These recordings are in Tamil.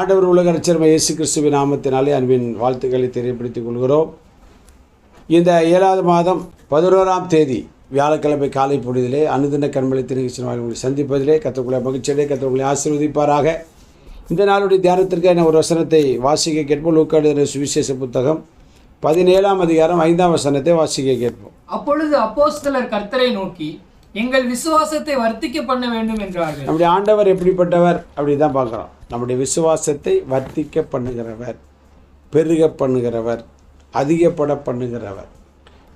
ஆண்டவர் உலக ரட்சகர் இயேசு கிறிஸ்துவின் நாமத்தினாலே அன்பின் வாழ்த்துக்களை தெரியப்படுத்திக் கொள்கிறோம். இந்த 7வது மாதம் 11ஆம் தேதி வியாழக்கிழமை காலை பொழுதிலே அனுதின கண்மொழி நிகழ்ச்சி உங்களை சந்திப்பதிலே கர்த்தருக்குள்ளே மகிழ்ச்சியிலே கர்த்தருக்குள்ளே ஆசீர்வதிப்பாராக. இந்த நாளுடைய தியானத்திற்கு என்ன ஒரு வசனத்தை வாசிக்க கேட்போம். லூக்கா எழுதின சுவிசேஷ புத்தகம் 17ஆம் அதிகாரம் 5ஆம் வசனத்தை வாசிக்க கேட்போம். அப்பொழுது அப்போஸ்தலர் கர்த்தரை நோக்கி, எங்கள் விசுவாசத்தை வர்த்திக்க பண்ண வேண்டும் என்றார்கள். நம்முடைய ஆண்டவர் எப்படிப்பட்டவர் அப்படி தான் பார்க்குறோம். நம்முடைய விசுவாசத்தை வர்த்திக்க பண்ணுகிறவர், பெருக பண்ணுகிறவர், அதிகப்பட பண்ணுகிறவர்.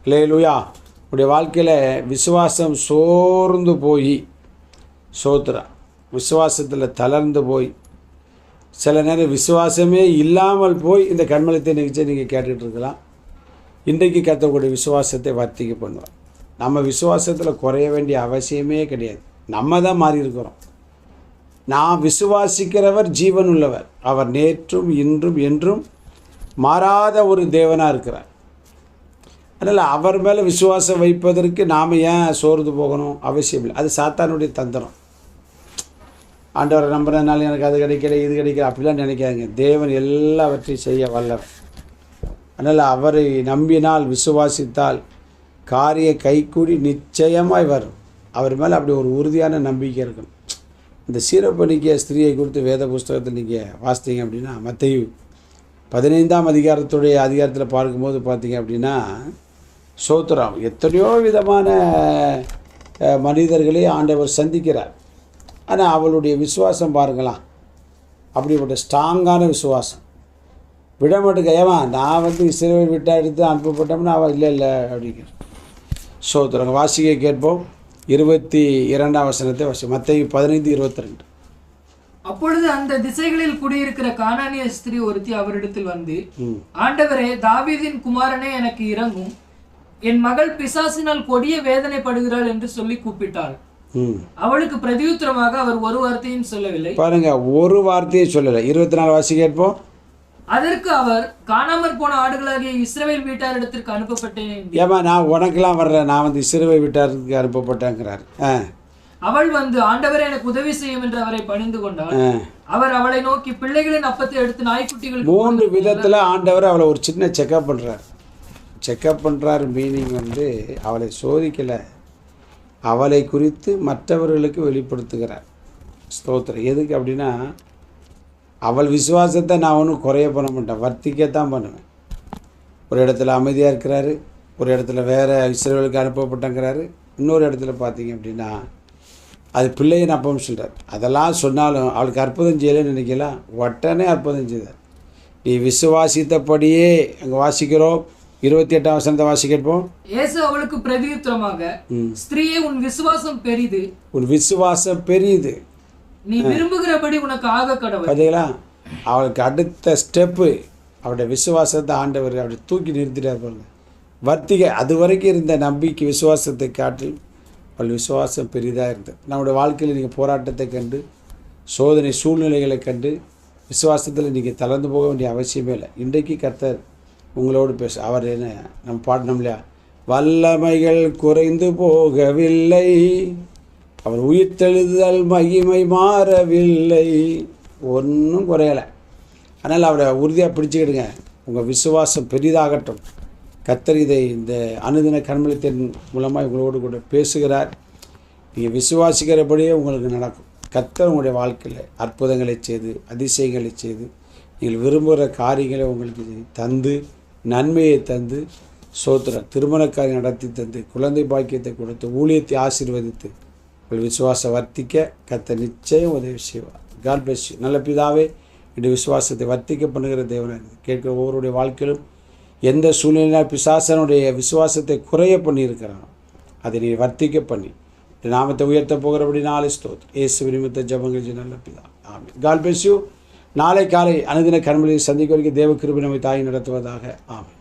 இல்லையா? நம்முடைய வாழ்க்கையில் விசுவாசம் சோர்ந்து போய் விசுவாசத்தில் தளர்ந்து போய் சில நேரம் விசுவாசமே இல்லாமல் போய் இந்த கண்மலத்தை நிகழ்ச்சியை நீங்கள் கேட்டுட்டு இருக்கலாம். இன்றைக்கு கர்த்தருடைய விசுவாசத்தை வர்த்திக்க பண்ணுவார். நம்ம விசுவாசத்தில் குறைய வேண்டிய அவசியமே கிடையாது. நம்ம தான் மாறி இருக்கிறோம். நான் விசுவாசிக்கிறவர் ஜீவன் உள்ளவர். அவர் நேற்றும் இன்றும் என்றும் மாறாத ஒரு தேவனாக இருக்கிறார். அதனால் அவர் மேலே விசுவாசம் வைப்பதற்கு நாம் ஏன் சோர்ந்து போகணும்? அவசியம் இல்லை. அது சாத்தானுடைய தந்திரம். ஆண்டவரை நம்புறதுனால எனக்கு அது கிடைக்கல இது கிடைக்கல அப்படிலாம் நினைக்காதுங்க. தேவன் எல்லாவற்றையும் செய்ய வல்லவர். அதனால் அவரை நம்பினால் விசுவாசித்தால் காரிய கைக்கூடி நிச்சயமாய் வரும். அவர் மேலே அப்படி ஒரு உறுதியான நம்பிக்கை இருக்கணும். இந்த சீரப்பணிக்க ஸ்திரீயை குறித்து வேத புஸ்தகத்தில் நீங்கள் வாசித்தீங்க அப்படின்னா மத்தேயு 15ஆம் அதிகாரத்தில் பார்க்கும்போது பார்த்தீங்க அப்படின்னா எத்தனையோ விதமான மனிதர்களை ஆண்டவர் சந்திக்கிறார். ஆனால் அவளுடைய விசுவாசம் பாருங்களாம், அப்படிப்பட்ட ஸ்ட்ராங்கான விசுவாசம். விடமாட்டுக்க நான் இஸ்ரவேல் விட்டா எடுத்து அனுப்பப்பட்டோம்னா அவள் இல்லை அப்படிங்கிற வாசிக்க கேட்போம். 22ஆம் வசனத்தை மத்தேயு 15:22. அப்பொழுது அந்த திசைகளில் குடியிருக்கிற கானானிய ஸ்திரீ ஒருத்தி அவரிடத்தில் வந்து, ஆண்டவரே, தாவீதின் குமாரனே, எனக்கு இரங்கும், என் மகள் பிசாசினால் கொடிய வேதனைப்படுகிறாள் என்று சொல்லி கூப்பிட்டாள். அவளுக்கு பிரதியுத்தரமாக அவர் ஒரு வார்த்தையும் சொல்லவில்லை. பாருங்க, ஒரு வார்த்தையை சொல்லலை. 24 வாசிக்க கேட்போம். அதற்கு அவர், காணாமற் போன ஆடுகளாகிய இஸ்ரவேல் வீட்டாரிடத்திற்கு அனுப்பப்பட்டேன். நான் உனக்கெல்லாம் வர்றேன், நான் இஸ்ரவேல் வீட்டாருக்கு அனுப்பப்பட்டேங்கிறார். அவள் வந்து, ஆண்டவரே, எனக்கு உதவி செய்யும் என்று அவரை பணிந்து கொண்டாள். அவர் அவளை நோக்கி, பிள்ளைகளின் அப்பத்தை எடுத்து நாய்க்குட்டிகள் 3 விதத்தில் ஆண்டவர் அவளை ஒரு சின்ன செக்கப் பண்ணுறார். மீனிங் அவளை சோதிக்கலை, அவளை குறித்து மற்றவர்களுக்கு வெளிப்படுத்துகிறார். ஸ்தோத்திரம். எதுக்கு அப்படின்னா, அவள் விசுவாசத்தை நான் ஒன்றும் குறைய பண்ண மாட்டேன், வர்த்திக்கத்தான் பண்ணுவேன். ஒரு இடத்துல அமைதியாக இருக்கிறாரு, ஒரு இடத்துல வேறு இஸ்ரவேலுக்கு அனுப்பப்பட்டங்கிறாரு, இன்னொரு இடத்துல பார்த்தீங்க அப்படின்னா அது பிள்ளையின் அப்பம் சொல்கிறார். அதெல்லாம் சொன்னாலும் அவளுக்கு அற்புதம் செய்யலைன்னு நினைக்கலாம், உடனே அற்புதம் செய்தார். நீ விசுவாசித்தபடியே அங்கே வாசிக்கிறோம். 28ஆம் வசனத்தை வாசிக்கப்போம். இயேசு அவளுக்கு பிரதியுத்தரமாக, ஸ்திரீயே, உன் விசுவாசம் பெரிது, உன் விசுவாசம் பெரிது, நீ விரும்புகிறபடி உனக்கு ஆக கடவுள். பார்த்தீங்களா? அவளுக்கு அடுத்த ஸ்டெப்பு அவருடைய விசுவாசத்தை ஆண்டவர் அப்படி தூக்கி நிறுத்திட்டார் பாருங்க. வர்த்திக அது வரைக்கும் இருந்த நம்பிக்கை விசுவாசத்தை காட்டில் அவள் விசுவாசம் பெரிதாக இருந்தது. நம்முடைய வாழ்க்கையில் நீங்கள் போராட்டத்தை கண்டு சோதனை சூழ்நிலைகளை கண்டு விசுவாசத்தில் நீங்கள் தளர்ந்து போக வேண்டிய அவசியமே இல்லை. இன்றைக்கு கர்த்தர் உங்களோடு அவர் என்ன நம்ம பாடணும் இல்லையா? வல்லமைகள் குறைந்து போகவில்லை, அவர் உயிர்த்தெழுதல் மகிமை மாறவில்லை, ஒன்றும் குறையலை. அதனால் அவரை உறுதியாக பிடிச்சிக்கிடுங்க. உங்கள் விசுவாசம் பெரிதாகட்டும். கர்த்தர் இதை இந்த அனுதின கண்மொழித்தின் மூலமாக உங்களோடு கூட பேசுகிறார். நீங்கள் விசுவாசிக்கிறபடியே உங்களுக்கு நடக்கும். கர்த்தர் உங்களுடைய வாழ்க்கையில் அற்புதங்களை செய்து அதிசயங்களை செய்து நீங்கள் விரும்புகிற காரியங்களை உங்களுக்கு தந்து நன்மையை தந்து திருமண காரியம் நடத்தி தந்து குழந்தை பாக்கியத்தை கொடுத்து ஊழியத்தை ஆசீர்வதித்து உங்கள் விசுவாசம் வர்த்திக்க கர்த்தர் நிச்சயம் உதவி செய்வார். God bless you. நல்ல பிதாவே, இந்த விசுவாசத்தை வர்த்திக்க பண்ணுகிற தேவனாக கேட்கிற ஒவ்வொருடைய வாழ்க்கையிலும் எந்த சூழ்நிலையினால் பிசாசனுடைய விசுவாசத்தை குறைய பண்ணியிருக்கிறானோ அதை நீ வர்த்திக்க பண்ணி இந்த நாமத்தை உயர்த்த போகிறபடி நாளை ஸ்தோத்திரம். இயேசு நிமித்த ஜெபங்கள் நல்ல பிதா, ஆமென். God bless you. நாளை காலை அனுதின கண்மொழியை சந்திக்க வரைக்கும் தேவ கிருபை நம்மை தாய் நடத்துவதாக. ஆமென்.